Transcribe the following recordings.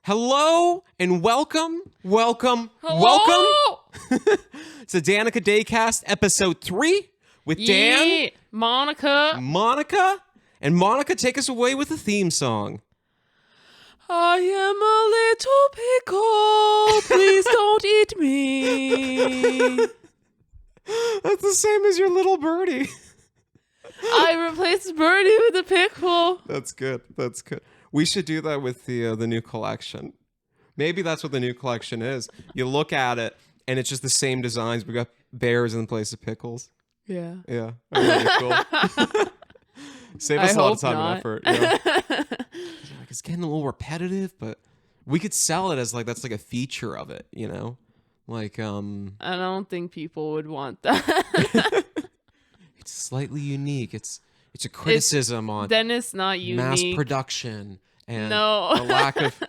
Hello and welcome Hello? to Danica Daycast episode 3 with Dan, Monica, and Monica, take us away with a theme song. I am a little pickle. Please don't eat me. That's the same as your little birdie. I replaced Birdie with a pickle. That's good. We should do that with the new collection. Maybe that's what the new collection is. You look at it and it's just the same designs. We got bears in place of pickles. Yeah. Yeah, really cool. Save us a lot of time and effort. Yeah. It's getting a little repetitive, but we could sell it as like that's like a feature of it, you know? Like I don't think people would want that. It's slightly unique. It's a criticism on then it's not unique. Mass production and the lack of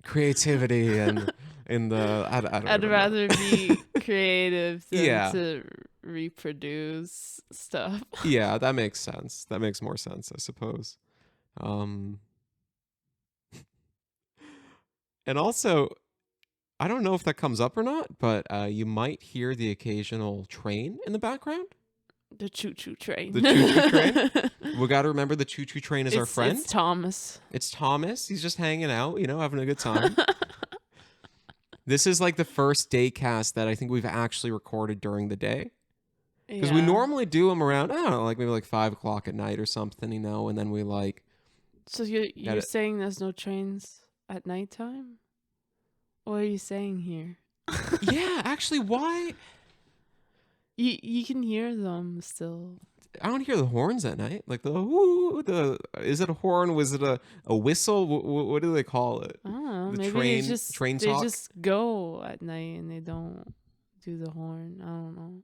creativity and in the I'd rather be creative than to reproduce stuff. Yeah, that makes sense. That makes more sense, I suppose. And also, I don't know if that comes up or not, but you might hear the occasional train in the background. The choo-choo train. The choo-choo train. We got to remember the choo-choo train is our friend. It's Thomas. It's Thomas. He's just hanging out, you know, having a good time. This is like the first Daycast that I think we've actually recorded during the day. Because we normally do them around, I don't know, like maybe like 5 o'clock at night or something, you know, and then we like... So you're saying there's no trains at nighttime? What are you saying here? Yeah, actually, why... You can hear them still. I don't hear the horns at night. Like is it a horn? Was it a whistle? What do they call it? I don't know. The Maybe train they talk? just go at night and they don't do the horn. I don't know.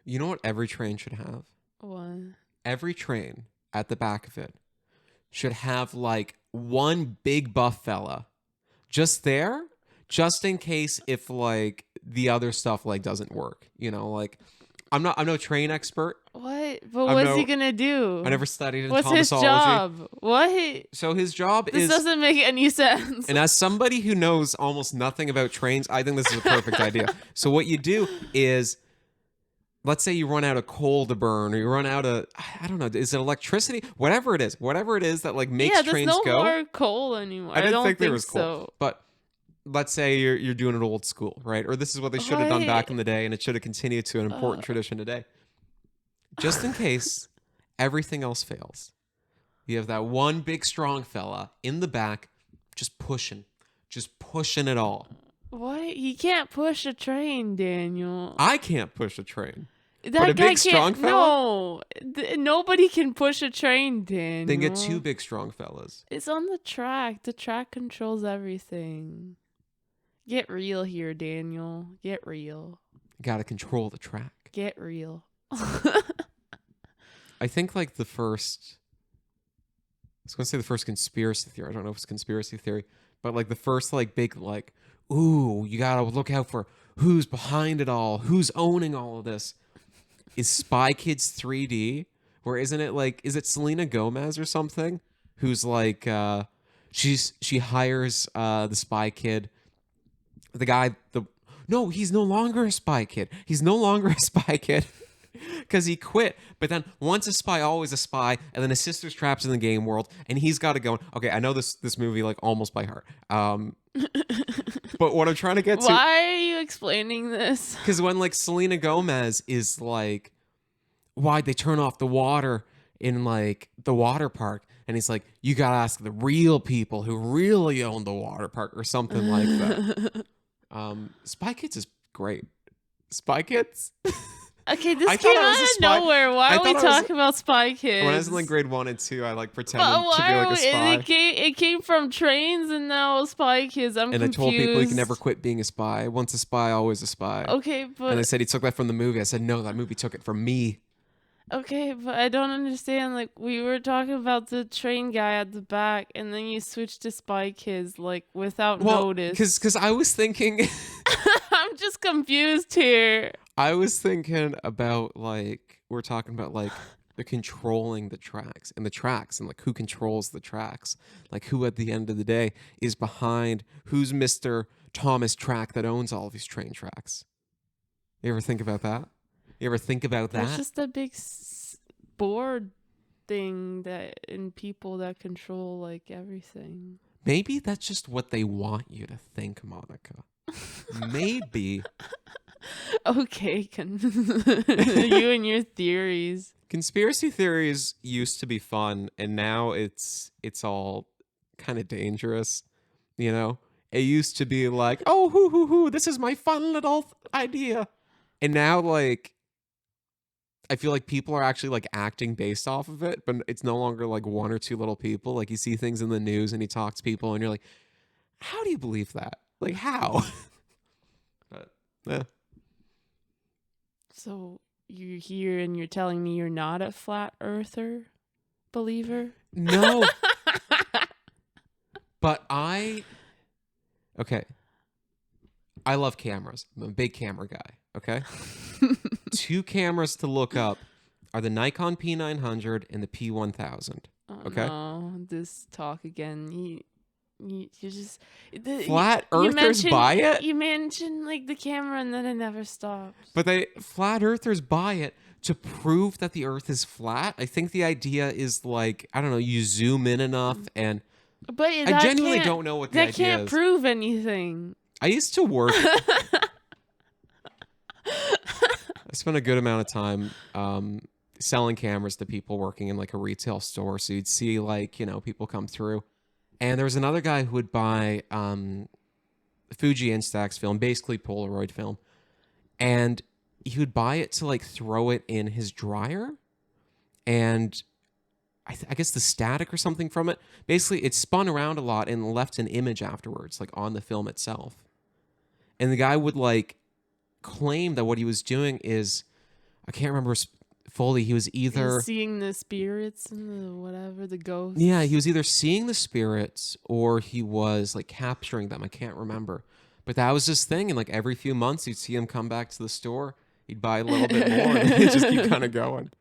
You know what every train should have? What? Every train at the back of it should have like one big buff fella just there, just in case if like the other stuff like doesn't work, you know, like I'm no train expert. What? But what's he gonna do? I never studied in What's Thomasology. his job? What? So his job this doesn't make any sense. And as somebody who knows almost nothing about trains, I think this is a perfect idea. So what you do is, let's say you run out of coal to burn, or you run out of, I don't know, is it electricity? Whatever it is that like makes trains go. There's no more coal anymore. I didn't think there was so. coal. But let's say you're doing it old school, right? Or this is what they should have done back in the day, and it should have continued to an important tradition today. Just in case everything else fails, you have that one big strong fella in the back just pushing it all. What? He can't push a train, Daniel. I can't push a train. That but a guy big strong fella? No. Nobody can push a train, Daniel. Then get 2 big strong fellas. It's on the track. The track controls everything. Get real here, Daniel. Get real. Gotta control the track. Get real. I think like I was going to say the first conspiracy theory. I don't know if it's conspiracy theory, but like the first like big like, ooh, you gotta look out for who's behind it all, who's owning all of this, is Spy Kids 3D, where is it Selena Gomez or something, who's like, she hires the Spy Kid, the guy, no, he's no longer a Spy Kid. He's no longer a Spy Kid because he quit. But then once a spy, always a spy. And then his sister's trapped in the game world, and he's got to go. Okay, I know this movie like almost by heart. But what I'm trying to get to. Why are you explaining this? Because when like Selena Gomez is like, why'd they turn off the water in like the water park? And he's like, you gotta ask the real people who really own the water park or something like that. Spy Kids is great. Spy Kids? Okay, this came out of nowhere. Why are we talking about Spy Kids? When I was in like grade 1 and 2, I like pretended to be like a spy. It came from trains and now Spy Kids. I'm confused. And I told people you can never quit being a spy. Once a spy, always a spy. Okay, but... And they said he took that from the movie. I said, no, that movie took it from me. Okay, but I don't understand. Like, we were talking about the train guy at the back, and then you switched to Spy Kids, like, without notice. Because I was thinking... I'm just confused here. I was thinking about, like, we're talking about, like, They're controlling the tracks and like who controls the tracks. Like who at the end of the day is behind who's Mr. Thomas Track that owns all of these train tracks. You ever think about that? You ever think about That's that? just a big board thing that and people that control like everything. Maybe that's just what they want you to think, Monica. Maybe. Okay, you and your theories. Conspiracy theories used to be fun, and now it's all kind of dangerous, you know? It used to be like, oh, hoo, this is my fun little idea. And now, like, I feel like people are actually, like, acting based off of it, but it's no longer, like, one or two little people. Like, you see things in the news, and you talk to people, and you're like, how do you believe that? Like, how? But, yeah. So you're here and you're telling me you're not a flat earther believer? No. But okay. I love cameras. I'm a big camera guy, okay? 2 cameras to look up are the Nikon P900 and the P1000. Okay? No, this talk again. You just Flat earthers buy it? You mentioned like the camera and then it never stops. But flat earthers buy it to prove that the earth is flat. I think the idea is like, I don't know, you zoom in enough and but I genuinely don't know what the idea is. That can't prove anything. I used to work. I spent a good amount of time selling cameras to people working in like a retail store. So you'd see like, you know, people come through. And there was another guy who would buy Fuji Instax film, basically Polaroid film. And he would buy it to like throw it in his dryer. And I guess the static or something from it, basically it spun around a lot and left an image afterwards, like on the film itself. And the guy would like claim that what he was doing is, I can't remember fully, he was either he's seeing the spirits and the whatever, the ghosts. Yeah, he was either seeing the spirits or he was like capturing them. I can't remember. But that was his thing. And like every few months you'd see him come back to the store. He'd buy a little bit more and he'd just keep kind of going.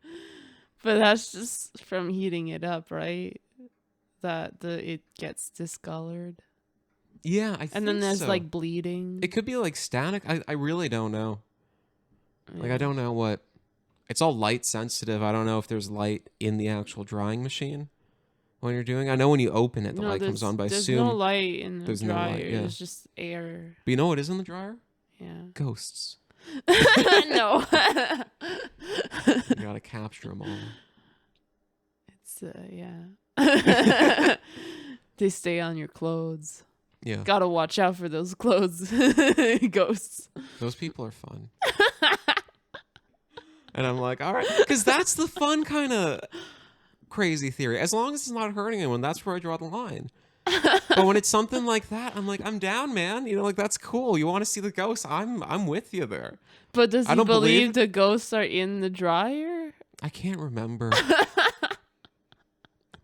But that's just from heating it up, right? That it gets discolored. Yeah, I think And then there's so. like bleeding. It could be like static. I really don't know. Like I don't know what. It's all light sensitive. I don't know if there's light in the actual drying machine when you're doing. I know when you open it, the light comes on. But I assume there's no light in the there's dryer. no light, yeah. It's just air. But you know what is in the dryer? Yeah. Ghosts. No. You gotta capture them all. It's yeah. They stay on your clothes. Yeah. Gotta watch out for those clothes. Ghosts. Those people are fun. And I'm like, all right, because that's the fun kind of crazy theory. As long as it's not hurting anyone, that's where I draw the line. But when it's something like that, I'm like, I'm down, man. You know, like that's cool. You want to see the ghosts? I'm with you there. But does he believe the ghosts are in the dryer? I can't remember.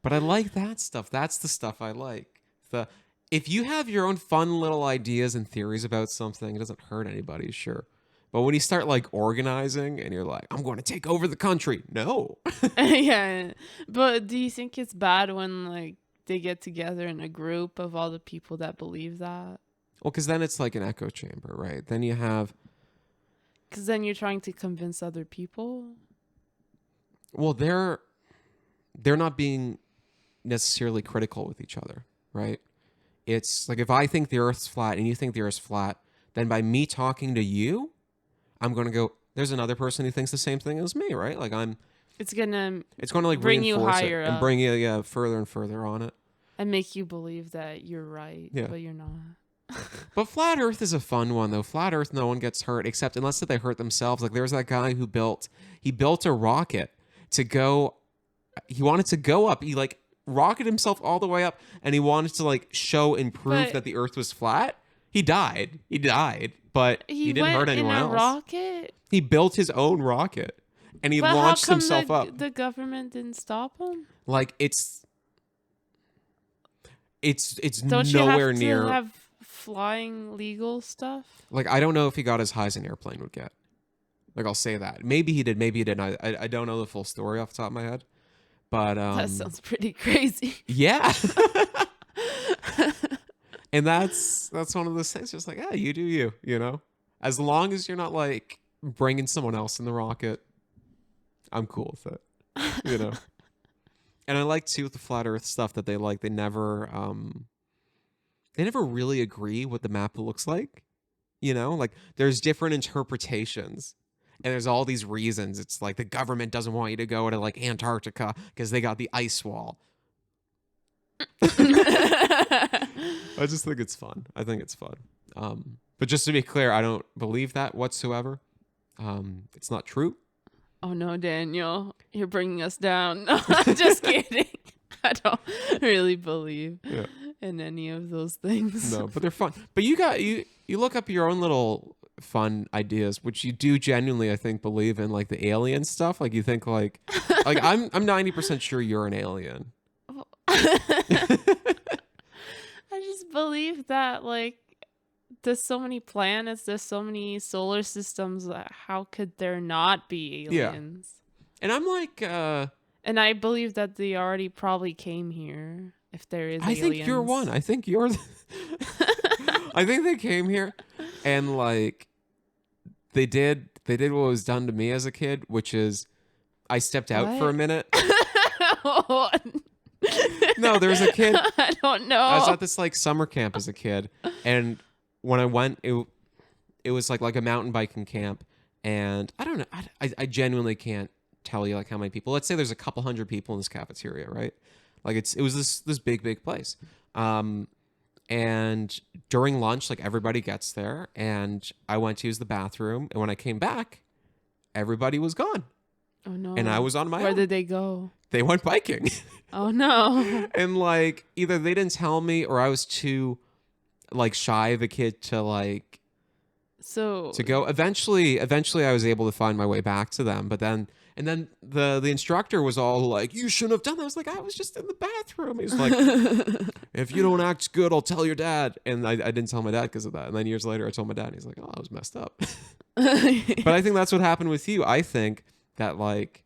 But I like that stuff. That's the stuff I like. If you have your own fun little ideas and theories about something, it doesn't hurt anybody, sure. But when you start like organizing and you're like, I'm going to take over the country. No. Yeah. But do you think it's bad when like they get together in a group of all the people that believe that? Well, because then it's like an echo chamber, right? Then you have... Because then you're trying to convince other people? Well, they're not being necessarily critical with each other, right? It's like if I think the Earth's flat and you think the Earth's flat, then by me talking to you, I'm going to go, there's another person who thinks the same thing as me, right? Like it's going to like bring you higher and up. Bring you further and further on it. And make you believe that you're right, but you're not. But flat Earth is a fun one, though. Flat Earth, no one gets hurt, except unless they hurt themselves. Like there's that guy who built a rocket to go, he wanted to go up. He like rocketed himself all the way up and he wanted to like show and prove that the Earth was flat. He died, but he didn't hurt anyone else. Rocket? He built his own rocket and he launched himself up. The government didn't stop him? Like it's Don't nowhere you near have flying legal stuff? Like I don't know if he got as high as an airplane would get. Like I'll say that. Maybe he did, maybe he didn't. I don't know the full story off the top of my head. But That sounds pretty crazy. yeah. And that's one of those things just like, yeah, you do you, you know? As long as you're not like bringing someone else in the rocket, I'm cool with it, you know? And I like too with the flat earth stuff that they never really agree what the map looks like, you know? Like there's different interpretations. And there's all these reasons. It's like the government doesn't want you to go to like Antarctica because they got the ice wall. I just think it's fun. I think it's fun. But just to be clear, I don't believe that whatsoever. It's not true. Oh no, Daniel, you're bringing us down. No, I'm just kidding. I don't really believe in any of those things. No, but they're fun. But you look up your own little fun ideas, which you do genuinely, I think, believe in, like the alien stuff. Like you think like I'm 90% sure you're an alien. I just believe that like there's so many planets, there's so many solar systems. How could there not be aliens? Yeah. And I'm like, and I believe that they already probably came here. If there is, I think you're one. I think you're. I think they came here, and like, they did what was done to me as a kid, which is, I stepped out for a minute. No, there was a kid. I don't know. I was at this like summer camp as a kid, and when I went, it was like a mountain biking camp, and I don't know. I genuinely can't tell you like how many people. Let's say there's a couple hundred people in this cafeteria, right? Like it was this big place. And during lunch, like everybody gets there, and I went to use the bathroom, and when I came back, everybody was gone. Oh no. And I was on my own. Where did they go? They went biking. Oh no. And like either they didn't tell me or I was too like shy of a kid to like to go. Eventually I was able to find my way back to them, but then the instructor was all like, you shouldn't have done that. I was like, I was just in the bathroom. He was like, if you don't act good, I'll tell your dad. And I didn't tell my dad because of that. And then years later I told my dad, and he's like, oh, I was messed up. But I think that's what happened with you. I think that like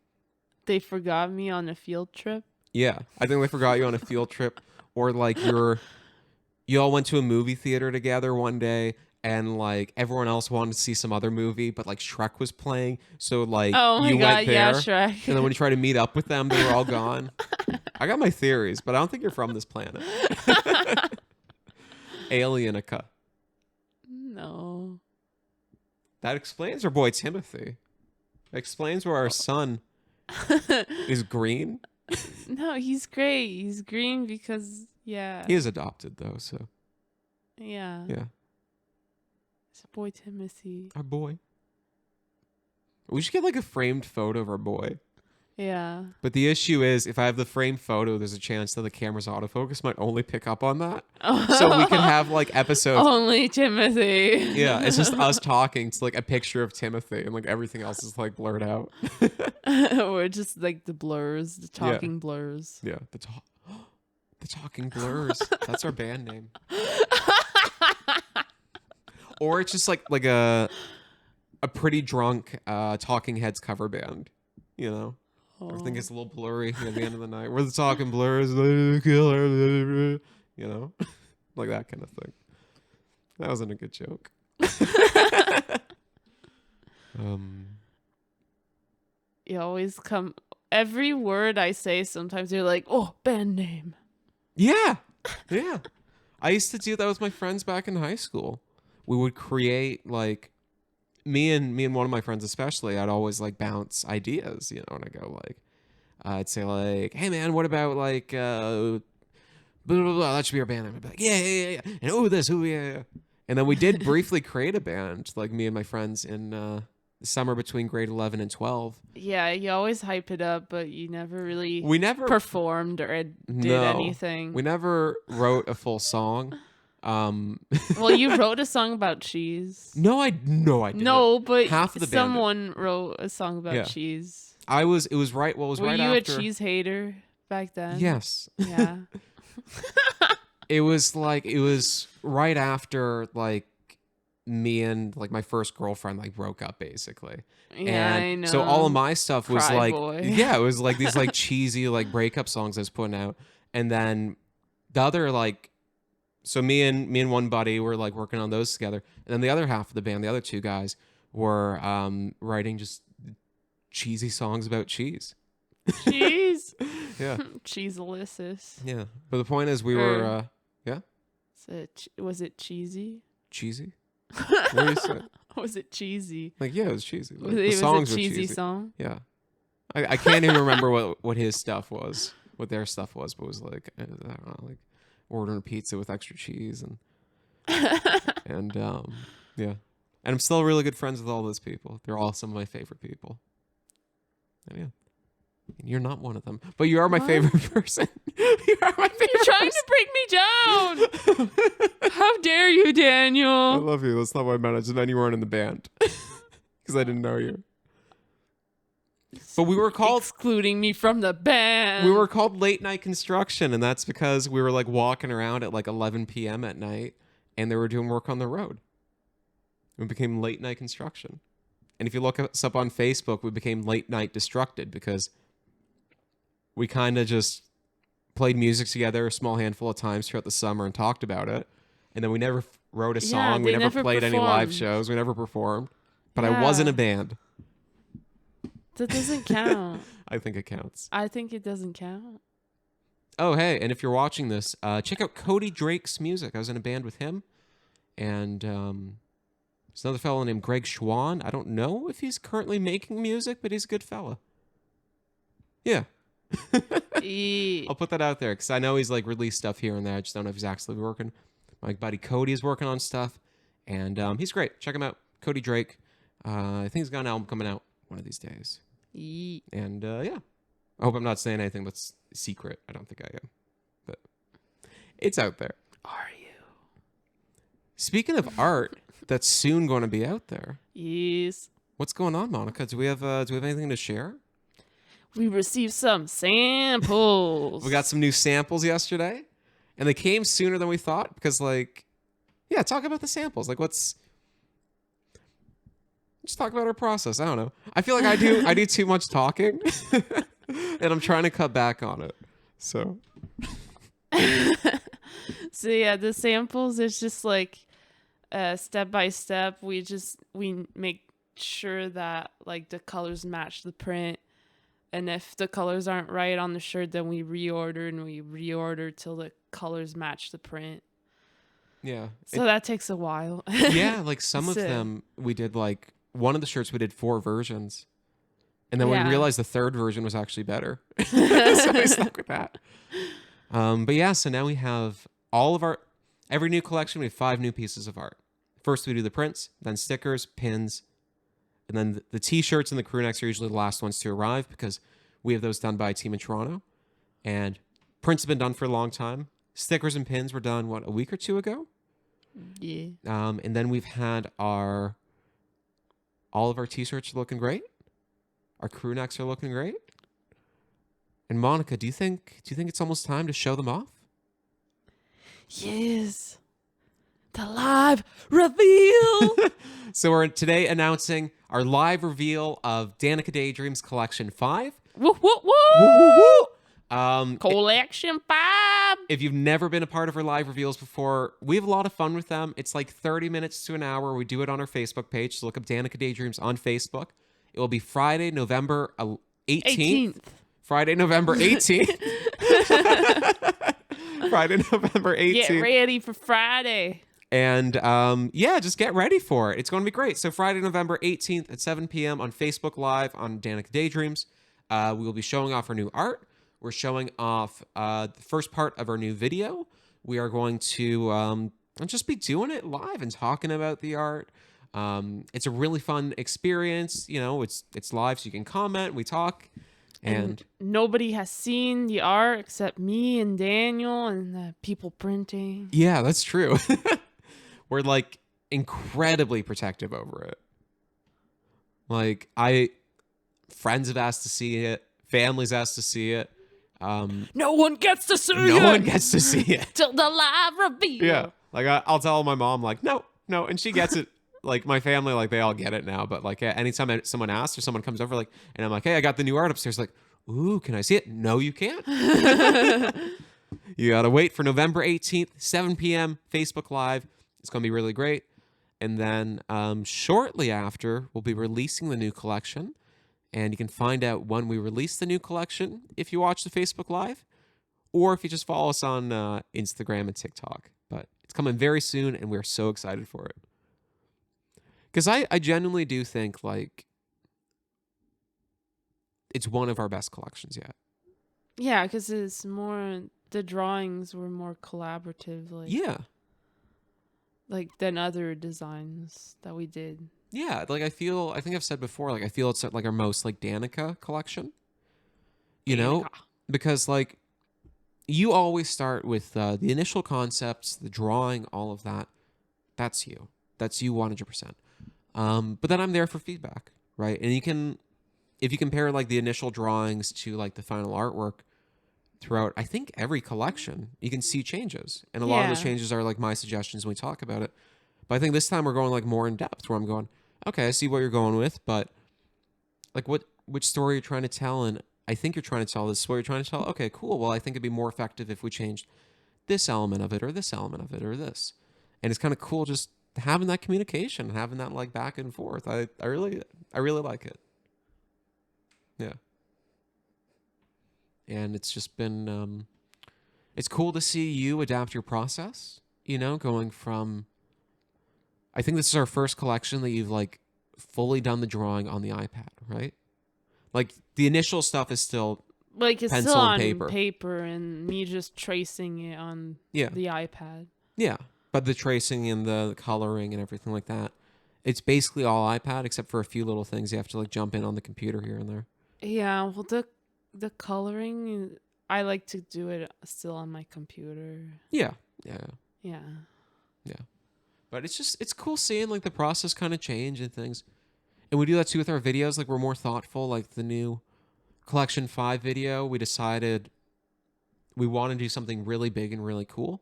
they forgot me on a field trip. Yeah, I think they forgot you on a field trip, or like you all went to a movie theater together one day, and like everyone else wanted to see some other movie, but like Shrek was playing, so like you went there, yeah, Shrek. And then when you tried to meet up with them, they were all gone. I got my theories, but I don't think you're from this planet. Alienica. No. That explains our boy Timothy. That explains where our son is green. No, he's great. He's green because, yeah. He is adopted, though, so. Yeah. Yeah. It's boy Timothy. Our boy. We should get, like, a framed photo of our boy. Yeah. But the issue is, if I have the framed photo, there's a chance that the camera's autofocus might only pick up on that. So we could have, like, episodes. Only Timothy. Yeah, it's just us talking. It's, like, a picture of Timothy, and, like, everything else is, like, blurred out. We're just, like, the blurs, the talking blurs. Yeah, the talking blurs. That's our band name. Or it's just, like a pretty drunk Talking Heads cover band, you know? Everything gets a little blurry at the end of the night. We're the talking blurs, you know, like that kind of thing. That wasn't a good joke. You always come. Every word I say, sometimes you're like, "Oh, band name." Yeah. I used to do that with my friends back in high school. We would create like. Me and one of my friends especially, I'd always like bounce ideas, you know, and I go like, I'd say like, hey man, what about like, blah, blah, blah, that should be our band name. I'd be like, yeah. And yeah. And then we did briefly create a band, like me and my friends in the summer between grade 11 and 12. Yeah, you always hype it up, but you never really performed or did anything. We never wrote a full song. Well, you wrote a song about cheese. No, I didn't. No, but half of the someone wrote a song about cheese. It was right. Well, it was Were right you after. a cheese hater back then? Yes. Yeah. It was right after like me and like my first girlfriend like broke up basically. Yeah, And I so all of know. my stuff was Cry like, boy. yeah, it was like these like cheesy like breakup songs I was putting out. And then the other like, so me and one buddy were like working on those together. And then the other half of the band, the other two guys were writing just cheesy songs about cheese. Cheese. Yeah. Cheeselicious. Yeah. But the point is we were, Or yeah, was it cheesy? cheesy. What do you say? Was it cheesy? Like, yeah, it was cheesy. Like, Was the it songs a were cheesy cheesy. song? Yeah. I can't even remember what his stuff was, what their stuff was, but it was like, I don't know, like ordering a pizza with extra cheese and yeah. And I'm still really good friends with all those people. They're all some of my favorite people. And yeah. You're not one of them, but you are my What? favorite person. You are my favorite You're trying person. to break me down. How dare you, I Daniel? love you. That's not what I meant. I just meant you weren't in the band because I didn't know you. But we were called Excluding me from the band. we were called Late Night Construction, and that's because we were like walking around at like 11 p.m. at night, and they were doing work on the road. We became Late Night Construction, and if you look us up on Facebook, we became Late Night Destructed because we kind of just played music together a small handful of times throughout the summer and talked about it, and then we never wrote a song. We they never never played any live performed. shows. We never performed. But I was in a Yeah. band. That doesn't count. I think it counts. I think it doesn't count. Oh, hey, and if you're watching this, check out Cody Drake's music. I was in a band with him. And there's another fellow named Greg Schwan. I don't know if he's currently making music, but he's a good fella. Yeah. I'll put that out there because I know he's like released stuff here and there. I just don't know if he's actually working. My buddy Cody is working on stuff. And he's great. Check him out. Cody Drake. I think he's got an album coming out one of these days. And yeah, I hope I'm not saying anything that's secret. I don't think I am, but it's out there. Are you? Speaking of art, that's soon going to be out there. Yes. What's going on, Monica? Do we have anything to share? We received some samples. We got some new samples yesterday, and they came sooner than we thought because, like, yeah, talk about the samples. Like, just talk about our process. I don't know. I feel like I do too much talking, and I'm trying to cut back on it. So yeah, the samples is just like step by step. We make sure that like the colors match the print, and if the colors aren't right on the shirt, then we reorder till the colors match the print. yeah, So that takes a while. yeah. Like some of So- them, we did like one of the shirts we did 4 versions, and then Yeah. we realized the 3rd version was actually better, so we stuck with that. But yeah, so now we have every new collection. We have 5 new pieces of art. First, we do the prints, then stickers, pins, and then the T-shirts and the crew necks are usually the last ones to arrive because we have those done by a team in Toronto. And prints have been done for a long time. Stickers and pins were done a week or 2 ago. Yeah. And then we've had all of our T-shirts are looking great. Our crew necks are looking great. And Monica, do you think it's almost time to show them off? Yes. The live reveal. So we're today announcing our live reveal of Danica Daydreams Collection 5. Woo woo woo. Woo, woo, woo. Collection 5. If you've never been a part of our live reveals before, we have a lot of fun with them. It's like 30 minutes to an hour. We do it on our Facebook page. So look up Danica Daydreams on Facebook. It will be Friday, November 18th. Friday, November 18th. Friday, November 18th. Get ready for Friday. And yeah, just get ready for it. It's going to be great. So Friday, November 18th at 7 p.m. on Facebook Live on Danica Daydreams. We will be showing off our new art. We're showing off the first part of our new video. We are going to just be doing it live and talking about the art. It's a really fun experience. You know, it's live, so you can comment. We talk. And nobody has seen the art except me and Daniel and the people printing. yeah, that's true. We're like incredibly protective over it. Like friends have asked to see it. Families asked to see it. No one gets to see it. No one gets to see it. Till the live reveal. Yeah. Like I'll tell my mom like, no, no. And she gets it. Like my family, like they all get it now. But like anytime someone asks or someone comes over, like, and I'm like, hey, I got the new art upstairs. Like, ooh, can I see it? No, you can't. You gotta wait for November 18th, 7 p.m. Facebook Live. It's gonna be really great. And then shortly after, we'll be releasing the new collection. And you can find out when we release the new collection if you watch the Facebook Live, or if you just follow us on Instagram and TikTok. But it's coming very soon, and we're so excited for it. Because I genuinely do think, like, it's one of our best collections yet. Yeah, because it's more, the drawings were more collaborative, Yeah. like than other designs that we did. Yeah, like I think I've said before, like I feel it's like our most like Danica collection. You know? Danica. Because like you always start with the initial concepts, the drawing, all of that. That's you. That's you 100%. But then I'm there for feedback, right? And you can, if you compare like the initial drawings to like the final artwork throughout, I think every collection, you can see changes. And a lot of those Yeah. changes are like my suggestions when we talk about it. But I think this time we're going like more in depth where I'm going, okay, I see what you're going with, but like which story you're trying to tell, and I think you're trying to tell this is what you're trying to tell. Okay, cool. Well, I think it'd be more effective if we changed this element of it or this element of it or this. And it's kind of cool just having that communication, having that like back and forth. I really like it. Yeah. And it's just been it's cool to see you adapt your process, you know, going from, I think this is our first collection that you've like fully done the drawing on the iPad, right? Like the initial stuff is still Like it's pencil still and on paper. paper and me just tracing it on Yeah. the iPad. Yeah. But the tracing and the coloring and everything like that, it's basically all iPad except for a few little things you have to like jump in on the computer here and there. Yeah, well the coloring, I like to do it still on my computer. Yeah. Yeah. Yeah. Yeah. But it's cool seeing like the process kind of change and things. And we do that too with our videos. Like we're more thoughtful. Like the new Collection 5 video, we decided we want to do something really big and really cool.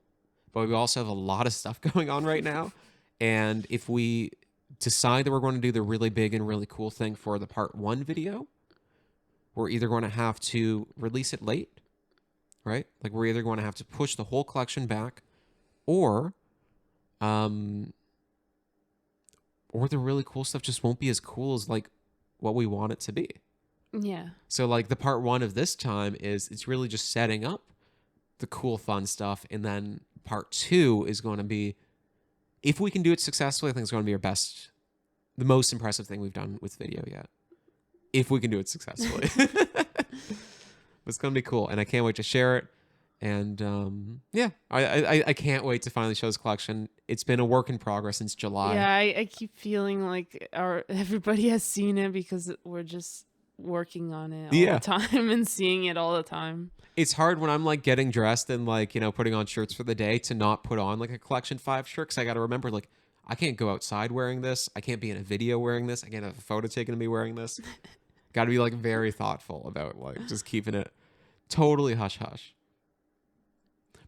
But we also have a lot of stuff going on right now. And if we decide that we're going to do the really big and really cool thing for the part 1 video, we're either going to have to release it late, right? Like we're either going to have to push the whole collection back, or the really cool stuff just won't be as cool as like what we want it to be. Yeah. So like the part 1 of this time it's really just setting up the cool fun stuff, and then part 2 is going to be, if we can do it successfully, I think it's going to be the most impressive thing we've done with video yet. If we can do it successfully. It's going to be cool, and I can't wait to share it. And yeah, I can't wait to finally show this collection. It's been a work in progress since July. Yeah, I keep feeling like everybody has seen it because we're just working on it all the time and seeing it all the time. It's hard when I'm like getting dressed and like, you know, putting on shirts for the day to not put on like a Collection 5 shirt, because I got to remember, like, I can't go outside wearing this. I can't be in a video wearing this. I can't have a photo taken of me wearing this. Got to be like very thoughtful about like just keeping it totally hush hush.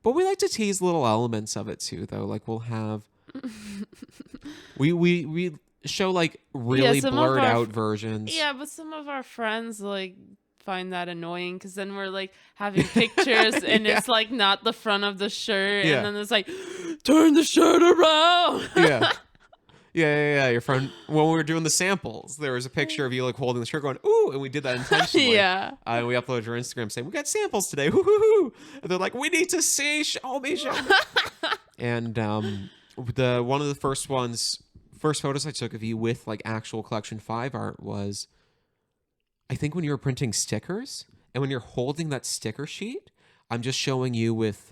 But we like to tease little elements of it too, though. Like we'll have we show like really blurred out versions. Yeah, but some of our friends like find that annoying, because then we're like having pictures and it's like not the front of the shirt, and then it's like, turn the shirt around. Yeah. Your friend, when we were doing the samples, there was a picture of you like holding the shirt going, ooh, and we did that intentionally. And we uploaded to our Instagram saying, we got samples today. Woo-hoo-hoo. And they're like, we need to see, show me. And one of the first photos I took of you with like actual Collection 5 art was, I think when you were printing stickers, and when you're holding that sticker sheet, I'm just showing you with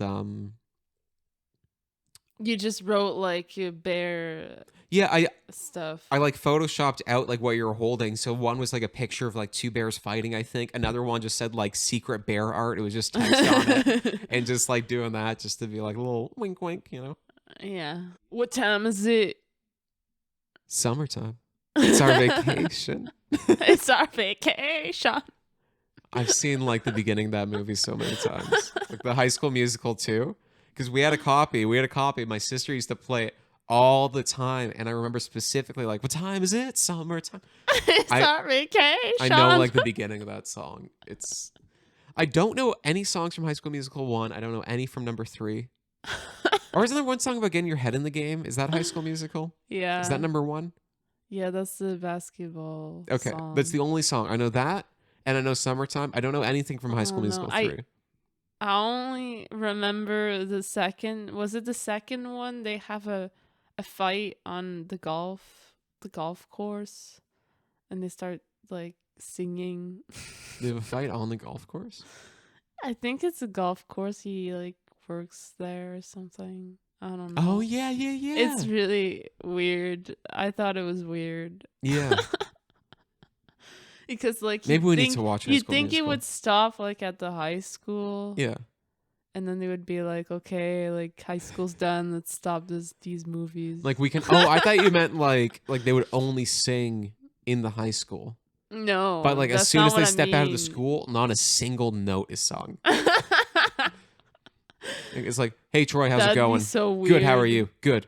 you just wrote like your bear stuff. I like photoshopped out like what you were holding. So one was like a picture of like 2 bears fighting, I think. Another one just said like secret bear art. It was just text on it. And just like doing that just to be like a little wink wink, you know? Yeah. What time is it? Summertime. It's our vacation. It's our vacation. I've seen like the beginning of that movie so many times. Like the High School Musical too. Because we had a copy. My sister used to play it all the time. And I remember specifically like, what time is it? Summertime. It's our vacation. I know like the beginning of that song. I don't know any songs from High School Musical 1. I don't know any from number 3. Or isn't there one song about getting your head in the game? Is that High School Musical? Yeah. Is that number 1? Yeah, that's the basketball Okay, song. that's the only song. I know that, and I know Summertime. I don't know anything from High School Musical 3. I only remember the second. Was it the second one? They have a fight on the golf course, and they start like singing. They have a fight on the golf course? I think it's a golf course. He like works there or something. I don't know. Oh, yeah. It's really weird. I thought it was weird. Yeah. Because like Maybe we need to watch High You'd School think Musical. it would stop like at the high school. Yeah. And then they would be like, okay, like high school's done. Let's stop these movies. Like we can. Oh, I thought you meant like they would only sing in the high school. No. But like as that's soon not as they what I step out of the mean. school, not a single note is sung. It's like, hey Troy, how's That'd it going? Be so weird. Good. How are you? Good.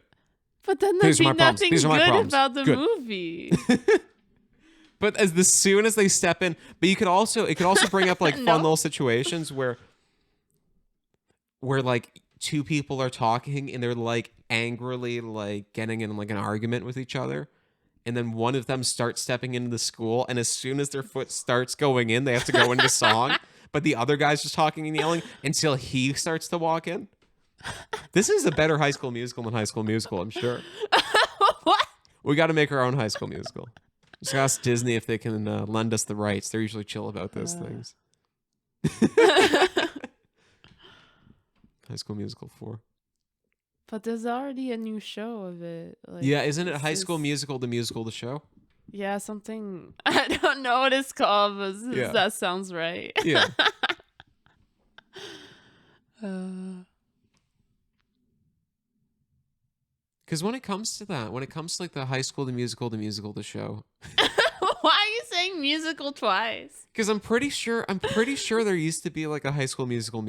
But then These there'd are be my problems. nothing These are my good problems. about the Good. movie. But as soon as they step in, but it could also bring up like No. fun little situations where like two people are talking and they're like angrily like getting in like an argument with each other. And then one of them starts stepping into the school, and as soon as their foot starts going in, they have to go into song. But the other guy's just talking and yelling until he starts to walk in. This is a better High School Musical than High School Musical, I'm sure. What? We got to make our own High School Musical. Just ask Disney if they can lend us the rights. They're usually chill about those things. High School Musical 4. But there's already a new show of it. Like, Yeah, isn't it it's High School just- Musical, the musical, the show? Yeah, something. I don't know what it's called, but Yeah. that sounds right. Yeah. Because when it comes to that, when it comes to like the High School, the musical, the show. Why are you saying musical twice? Because I'm pretty sure there used to be like a High School Musical.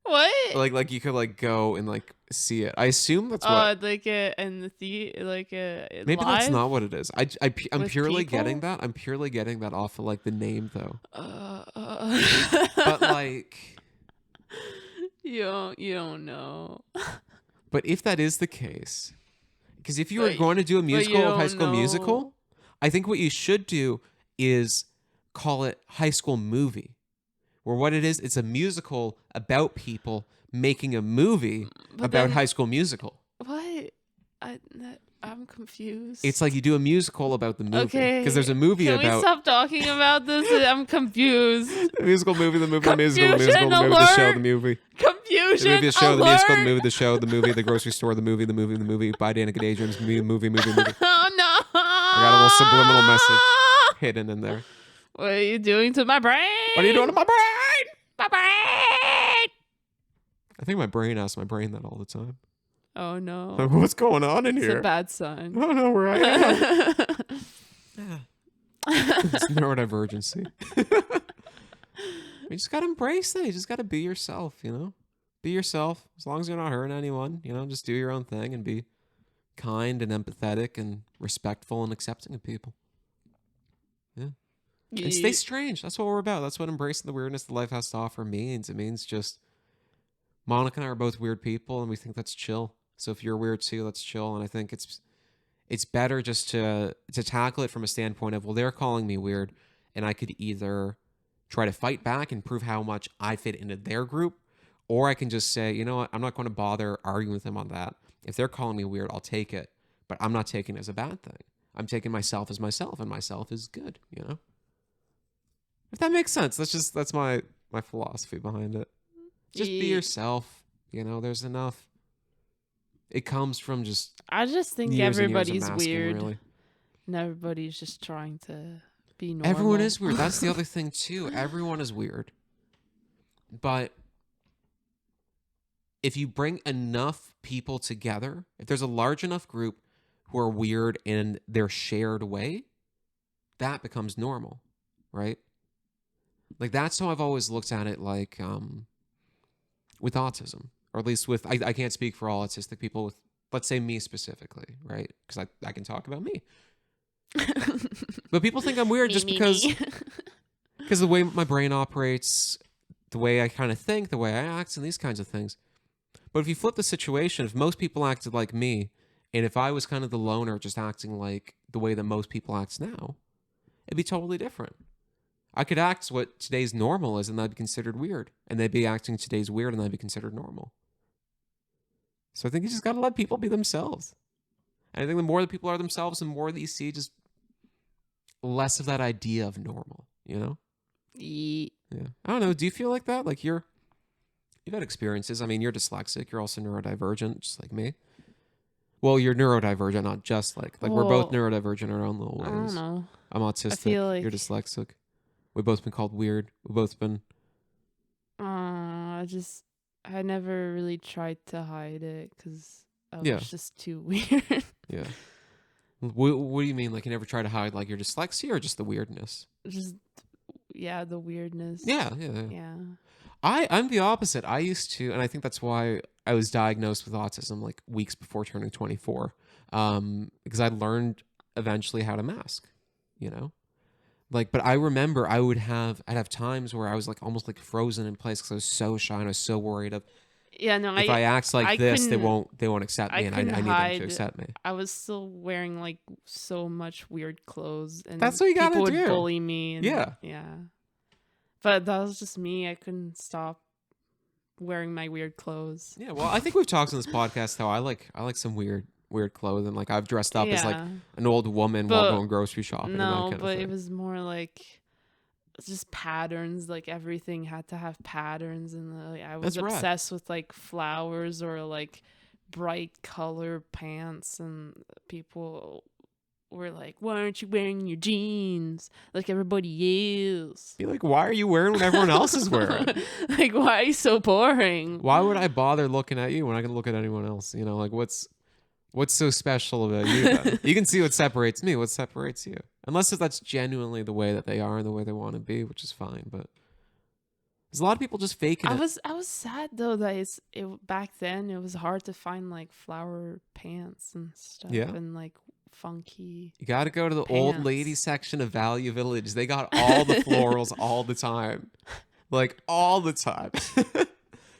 What? Like you could like go and like see it. I assume that's what. Like in the theater, like Maybe live? that's not what it is. I'm With purely people? getting that. I'm purely getting that off of like the name though. But But like, you don't know. but if that is the case, because if you were But- going to do a but musical you of High don't School know. Musical, I think what you should do is call it High School Movie. Where what it is, it's a musical about people making a movie But about then- High School Musical. What? I'm confused. It's like you do a musical about the movie. Okay. Because there's a movie Can we about stop talking about this? I'm confused. the musical movie, the movie, the musical, the Confusion musical, the movie, the show, alert. the movie. Confusion. The movie, the show, the musical, the alert. movie, the show, the movie, the grocery store, the movie by Danica Daydreams, movie. Oh no! I got a little subliminal message hidden in there. What are you doing to my brain? What are you doing to my brain? My brain! I think my brain asks my brain that all the time. Oh no! Like, what's going on in It's here? a bad sign. I don't know where I am. It's neurodivergency. You just gotta embrace it. You just gotta be yourself, you know? Be yourself. As long as you're not hurting anyone, you know, just do your own thing and be kind and empathetic and respectful and accepting of people. And stay strange. That's what we're about. That's what embracing the weirdness that life has to offer means. It means just Monica and I are both weird people, and we think that's chill. So if you're weird too, that's chill. And I think it's better just to tackle it from a standpoint of, well, they're calling me weird, and I could either try to fight back and prove how much I fit into their group, or I can just say, you know what, I'm not going to bother arguing with them on that. If they're calling me weird, I'll take it, but I'm not taking it as a bad thing. I'm taking myself as myself, and myself is good, you know? If that makes sense. That's my philosophy behind it. Just be Yeah. yourself. You know, there's enough. It comes from just I just think years and years of everybody's masking, weird, really. and everybody's just trying to be normal. Everyone is weird. That's the other thing too. Everyone is weird. But if you bring enough people together, if there's a large enough group who are weird in their shared way, that becomes normal, right? Like that's how I've always looked at it, like with autism, or at least with I can't speak for all autistic people with let's say me specifically, right? Because I can talk about me. But people think I'm weird just because of the way my brain operates, the way I kind of think, the way I act, and these kinds of things. But if you flip the situation, if most people acted like me, and if I was kind of the loner just acting like the way that most people act now, it'd be totally different. I could act what today's normal is, and that'd be considered weird. And they'd be acting today's weird, and that'd be considered normal. So I think you just got to let people be themselves. And I think the more that people are themselves, the more that you see just less of that idea of normal, you know? Yeah. I don't know. Do you feel like that? Like you've had experiences. I mean, you're dyslexic. You're also neurodivergent, just like me. Well, you're neurodivergent, not just like we're both neurodivergent in our own little ways. I don't know. I'm autistic. I feel like you're dyslexic. We've both been called weird. We've both been. I never really tried to hide it because I was just too weird. Yeah. What do you mean? Like you never try to hide like your dyslexia or just the weirdness? Just the weirdness. Yeah. I'm the opposite. I used to, and I think that's why I was diagnosed with autism like weeks before turning 24. Because I learned eventually how to mask, you know? Like, but I remember I'd have times where I was like almost like frozen in place because I was so shy and I was so worried of if I act like this, they won't accept me, and I need them to accept me. I was still wearing like so much weird clothes, and that's what you gotta people do. would bully me. And, yeah. But that was just me. I couldn't stop wearing my weird clothes. Yeah, well, I think we've talked on this podcast how I like some weird clothing. Like I've dressed up as like an old woman while going grocery shopping. No, but it was more like just patterns. Like everything had to have patterns, and I was obsessed with like flowers or like bright color pants, and people were like, "Why aren't you wearing your jeans like everybody else?" Be like, "Why are you wearing what everyone else is wearing? Like, why are you so boring? Why would I bother looking at you when I can look at anyone else? You know, like what's so special about you then? You can see what separates me. What separates you? Unless if that's genuinely the way that they are and the way they want to be, which is fine. But there's a lot of people just faking it. I was sad though that back then it was hard to find like flower pants and stuff and like funky. You got to go to the old lady section of Value Village. They got all the florals all the time, like all the time.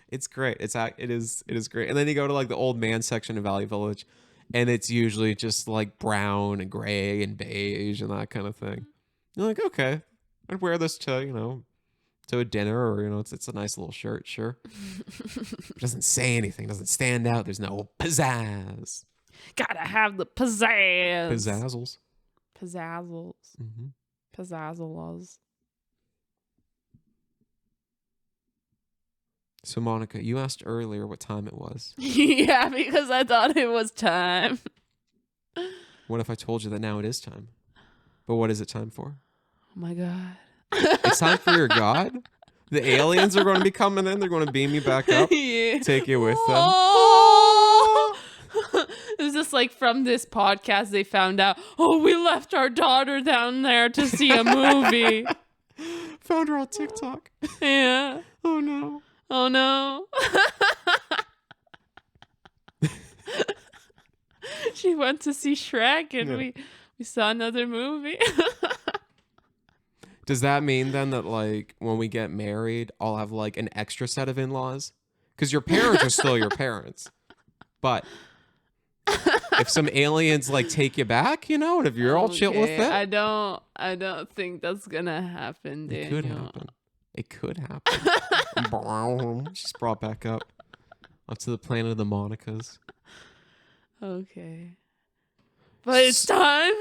It's great. It is great. And then you go to like the old man section of Value Village, and it's usually just like brown and gray and beige and that kind of thing. You're like, okay, I'd wear this to a dinner, or it's a nice little shirt, sure. It doesn't say anything, doesn't stand out. There's no pizzazz. Gotta have the pizzazz. Pizzazzles. Mm-hmm. Pizzazzles. So, Monica, you asked earlier what time it was. Yeah, because I thought it was time. What if I told you that now it is time? But what is it time for? Oh, my God. It's time for your God? The aliens are going to be coming in. They're going to beam you back up. Yeah. Take you with them. Oh! It was just like from this podcast, they found out, we left our daughter down there to see a movie. Found her on TikTok. Yeah. Oh, no. Oh, no. She went to see Shrek, and we saw another movie. Does that mean then that like when we get married, I'll have like an extra set of in-laws? Because your parents are still your parents. But if some aliens like take you back, and if you're all chill with it. I don't think that's gonna happen, Daniel. It could happen. She's brought back up to the planet of the Monicas. Okay. But it's time.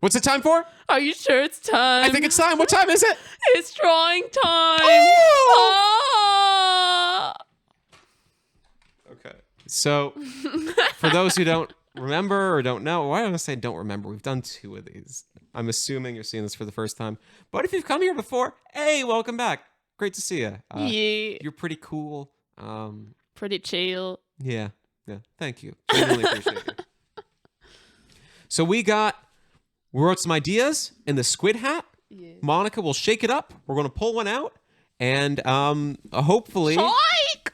What's it time for? Are you sure it's time? I think it's time. What time is it? It's drawing time. Oh! Okay. So, for those who don't remember or don't know, why don't I say don't remember? We've done 2 of these. I'm assuming you're seeing this for the first time. But if you've come here before, hey, welcome back. Great to see you. Yeah. You're pretty cool. Pretty chill. Yeah. Thank you. Genuinely appreciate it. So we wrote some ideas in the squid hat. Yeah. Monica will shake it up. We're going to pull one out. And hopefully... Shike!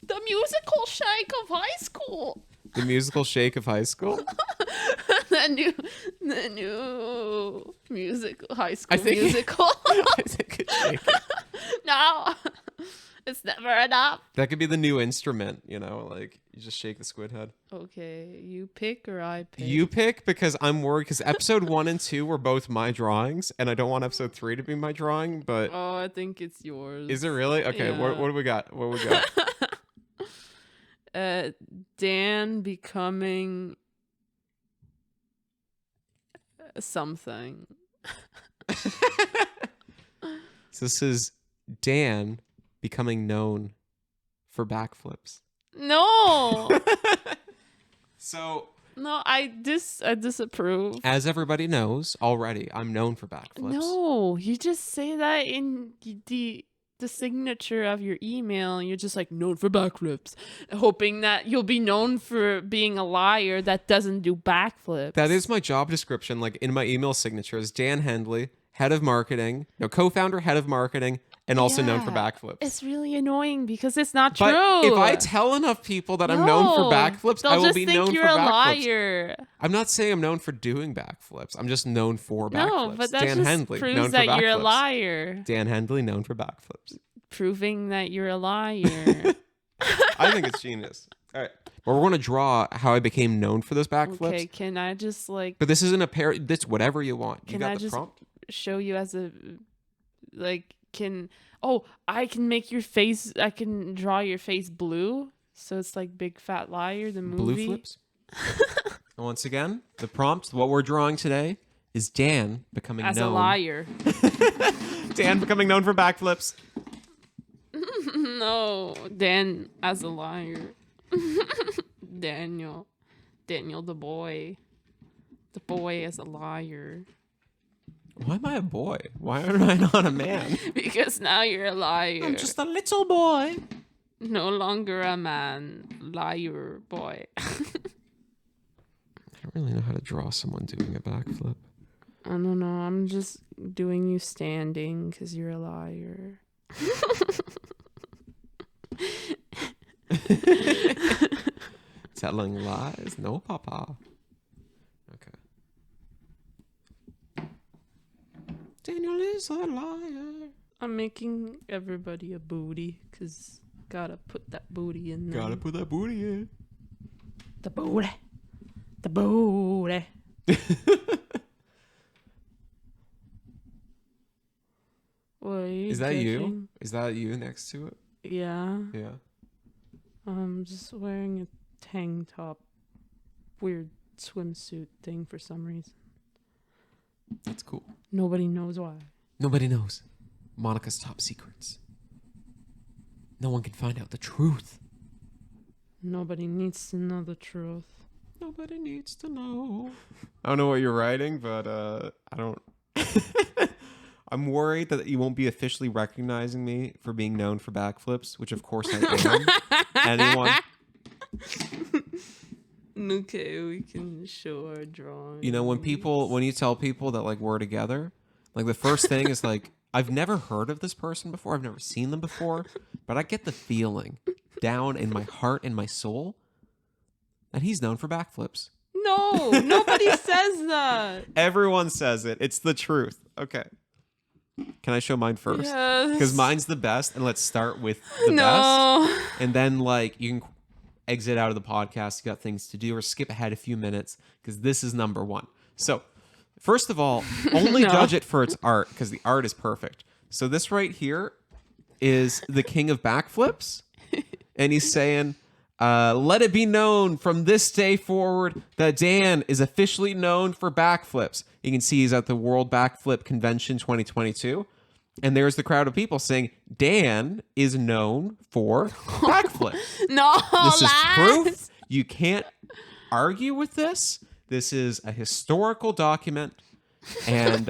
The musical shake of high school. The musical shake of high school? the new musical high school I think musical. I think it's shake. No, it's never enough. That could be the new instrument, you know, like you just shake the squid head. Okay, you pick or I pick? You pick, because I'm worried, because episode 1 and 2 were both my drawings, and I don't want episode 3 to be my drawing, but Oh, I think it's yours. is it really? Okay, Yeah. what do we got? What do we got? Dan becoming something. So this is Dan becoming known for backflips. No, So, no, I disapprove. as everybody knows already, I'm known for backflips. No, you just say that in the signature of your email. You're just like, known for backflips, hoping that you'll be known for being a liar that doesn't do backflips. That is my job description, like in my email signature is Dan Hendley, head of marketing, co-founder, head of marketing, and also known for Yeah. backflips. It's really annoying because it's not But true. if I tell enough people that I'm known for backflips, they'll I will just be think known you're for a backflips. liar. I'm not saying I'm known for doing backflips. I'm just known for backflips. No, but that Dan just Hendley, known proves for that you're a backflips. liar. Dan Hendley, known for backflips. Proving that you're a liar. I think it's genius. All right. But we're going to draw how I became known for those backflips. Okay, can I just like But this isn't a pair. That's whatever you want. You Can got I the just prompt? show you as a I can make your face, I can draw your face blue, so it's like Big Fat Liar the movie. Blue flips. Once again, the prompt, what we're drawing today, is Dan becoming As known. a liar. Dan becoming known for backflips. No, Dan as a liar. Daniel the boy. The boy as a liar. Why am I a boy? Why am I not a man? Because now you're a liar. I'm just a little boy. No longer a man. Liar boy. I don't really know how to draw someone doing a backflip. I don't know. I'm just doing you standing because you're a liar. Telling lies? No, papa. Okay. Daniel is a liar. I'm making everybody a booty because gotta put that booty in there. Gotta put that booty in. The booty. The booty. What are you Is that you? judging? Is that you next to it? Yeah. Yeah. I'm just wearing a tank top. Weird swimsuit thing for some reason. That's cool. Nobody knows why. Nobody knows Monica's top secrets. No one can find out the truth. Nobody needs to know the truth. Nobody needs to know. I don't know what you're writing, but I don't. I'm worried that you won't be officially recognizing me for being known for backflips, which of course I am. Anyone? Okay, we can show our drawing. You know, when you tell people that like we're together, like the first thing is like, I've never heard of this person before. I've never seen them before, but I get the feeling down in my heart and my soul that he's known for backflips. No, nobody says that. Everyone says it. It's the truth. Okay. Can I show mine first? Yes. Because mine's the best, and let's start with the best. No. And then, like, you can exit out of the podcast. You got things to do, or skip ahead a few minutes, because this is number one. So, first of all, only No. judge it for its art, because the art is perfect. So this right here is the king of backflips, and he's saying, let it be known from this day forward that Dan is officially known for backflips. You can see he's at the World Backflip Convention 2022. And there's the crowd of people saying Dan is known for backflips. No, This is lads. proof. You can't argue with this. This is a historical document. And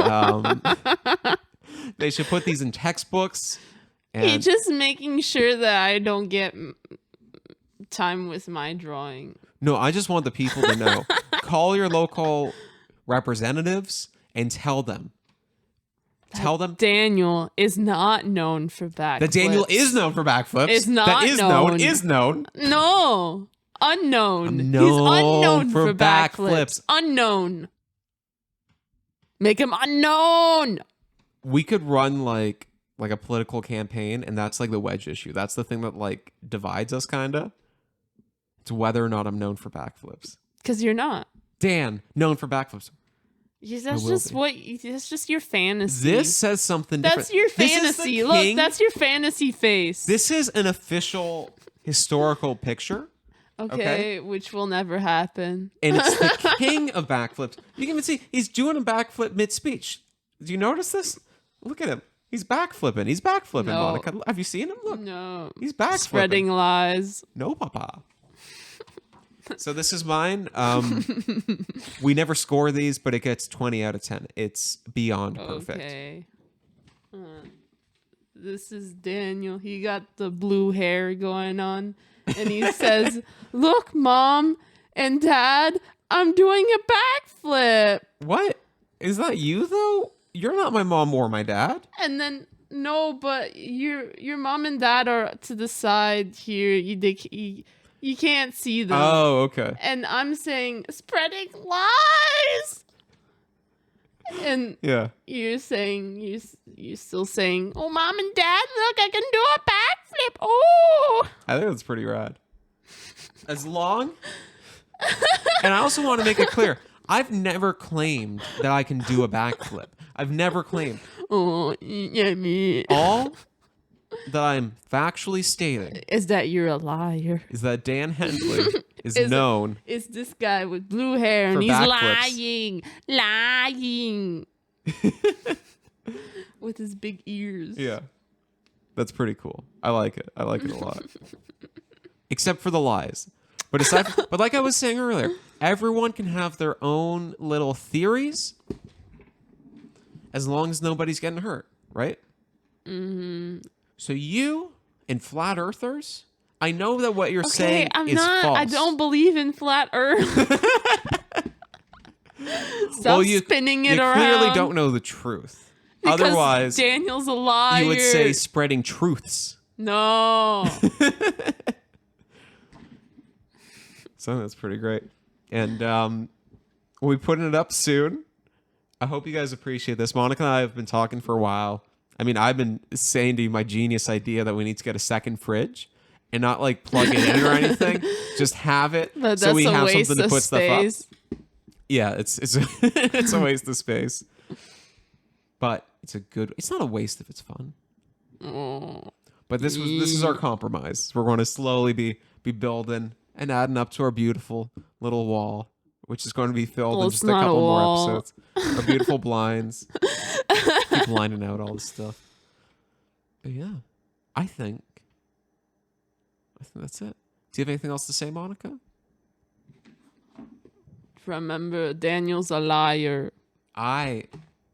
they should put these in textbooks. He's And just making sure that I don't get time with my drawing. no, I just want the people to know. Call your local representatives and tell them Tell them Daniel is not known for backflips. that Daniel is known for backflips. Is not that is known. Is known. No. Unknown. I'm He's known unknown for for backflips. Unknown. Make him unknown. We could run like a political campaign, and that's like the wedge issue. That's the thing that like divides us, kinda. It's whether or not I'm known for backflips. Because you're not. Dan, known for backflips. That's just your fantasy. This says something different. That's your This is the fantasy. Look, king- that's your fantasy face. This is an official historical picture. Okay, which will never happen. And it's the king of backflips. You can even see he's doing a backflip mid-speech. Do you notice this? Look at him. He's backflipping. He's backflipping, No. Monica. Have you seen him? Look. No. He's backflipping. Spreading lies. No, papa. So this is mine. We never score these, but it gets 20 out of 10. It's beyond perfect. Okay. This is Daniel. He got the blue hair going on. And he says, "Look, Mom and Dad, I'm doing a backflip." What? Is that you, though? You're not my mom or my dad. And then, no, but your mom and dad are to the side here. You can't see them. Oh, okay. And I'm saying, spreading lies. And Yeah. you're saying, you're still saying, "Oh, Mom and Dad, look, I can do a backflip. Oh." I think that's pretty rad. As long... And I also want to make it clear, I've never claimed that I can do a backflip. I've never claimed. Oh, yeah, me. All that I'm factually stating Is that you're a liar? is that Dan Hensley is Is- known... It's this guy with blue hair, For and he's backflips. lying. With his big ears. Yeah. That's pretty cool. I like it. I like it a lot. Except for the lies. But aside but like I was saying earlier, everyone can have their own little theories as long as nobody's getting hurt, right? Mm-hmm. So you and flat earthers, I know that what you're saying I'm is not. false. I don't believe in flat Earth. Stop Well, you spinning it you around. clearly don't know the truth. Because Otherwise, Daniel's a liar. you would say spreading truths. No. So that's pretty great. And we'll be putting it up soon. I hope you guys appreciate this. Monica and I have been talking for a while. I mean, I've been saying to you my genius idea that we need to get a second fridge and not like plug it in or anything. Just have it But so we that's a have waste something to of put space. stuff up. Yeah, it's it's a waste of space. But it's not a waste if it's fun. Oh. But this is our compromise. We're going to slowly be building and adding up to our beautiful little wall, which is going to be filled in Well, just it's a not a couple more wall. episodes. Our beautiful blinds. Keep lining out all this stuff. But yeah, I think that's it. Do you have anything else to say, Monica? Remember, Daniel's a liar. I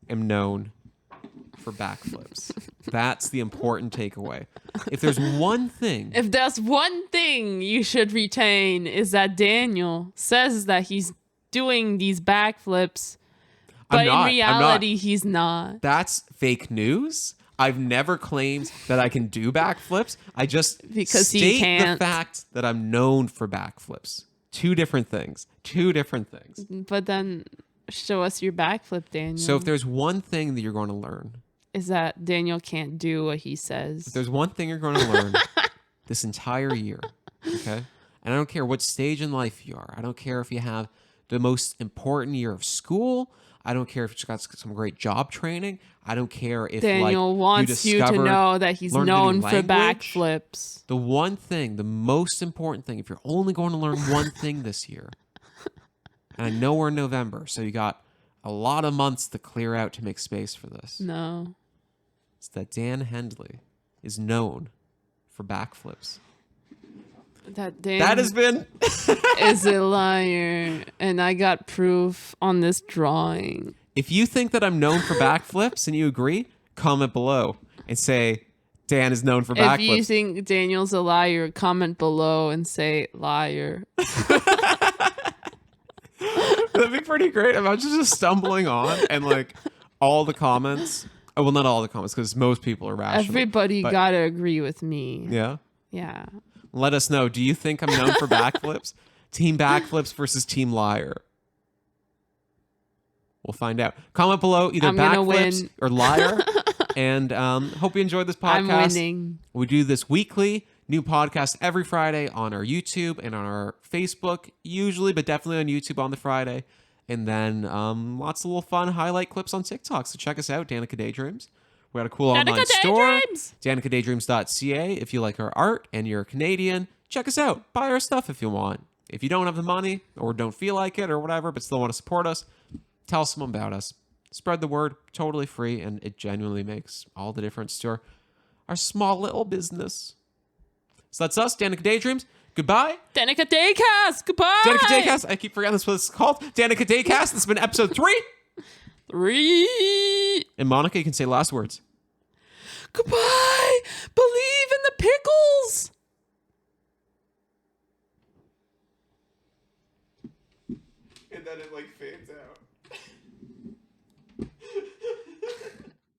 am known for backflips. That's the important takeaway. If there's one thing, If there's one thing you should retain, is that Daniel says that he's doing these backflips, but in reality, he's not. that's fake news. I've never claimed that I can do backflips. I just Because he state can't. the fact that I'm known for backflips. Two different things. But then show us your backflip, Daniel. So if there's one thing that you're going to learn, is that Daniel can't do what he if says. there's one thing you're going to learn this entire year, okay? And I don't care what stage in life you are. I don't care if you have the most important year of school. I don't care if you've got some great job training. I don't care if Daniel wants you to know that he's learned a new known for language. backflips. The one thing, the most important thing, if you're only going to learn one thing this year, and I know we're in November, so you got a lot of months to clear out to make space for this. No. It's that Dan Hendley is known for backflips. That Dan That has been... is a liar. And I got proof on this drawing. If you think that I'm known for backflips and you agree, comment below and say Dan is known for If you backflips. think Daniel's a liar, comment below and say liar. That'd be pretty great. Imagine just stumbling on and like all the comments Oh, well, not all the comments, because most people are rational. Everybody but- gotta agree with me. Yeah. Yeah. Let us know. Do you think I'm known for backflips? Team backflips versus team liar. We'll find out. Comment below either I'm gonna backflips win. or liar. And hope you enjoyed this podcast. I'm winning. We do this weekly. New podcast every Friday on our YouTube and on our Facebook, usually, but definitely on YouTube on the Friday. And then lots of little fun highlight clips on TikTok. So check us out, Danica Daydreams. We got a cool online store, danicadaydreams.ca. If you like our art and you're Canadian, check us out. Buy our stuff if you want. If you don't have the money or don't feel like it or whatever, but still want to support us, tell someone about us. Spread the word, totally free, and it genuinely makes all the difference to our small little business. So that's us, Danica Daydreams. Goodbye. Danica Daycast. Goodbye. Danica Daycast. I keep forgetting this what it's called. Danica Daycast. This has been episode 3. 3. And Monica, you can say last words. Goodbye. Believe in the pickles. And then it fades out.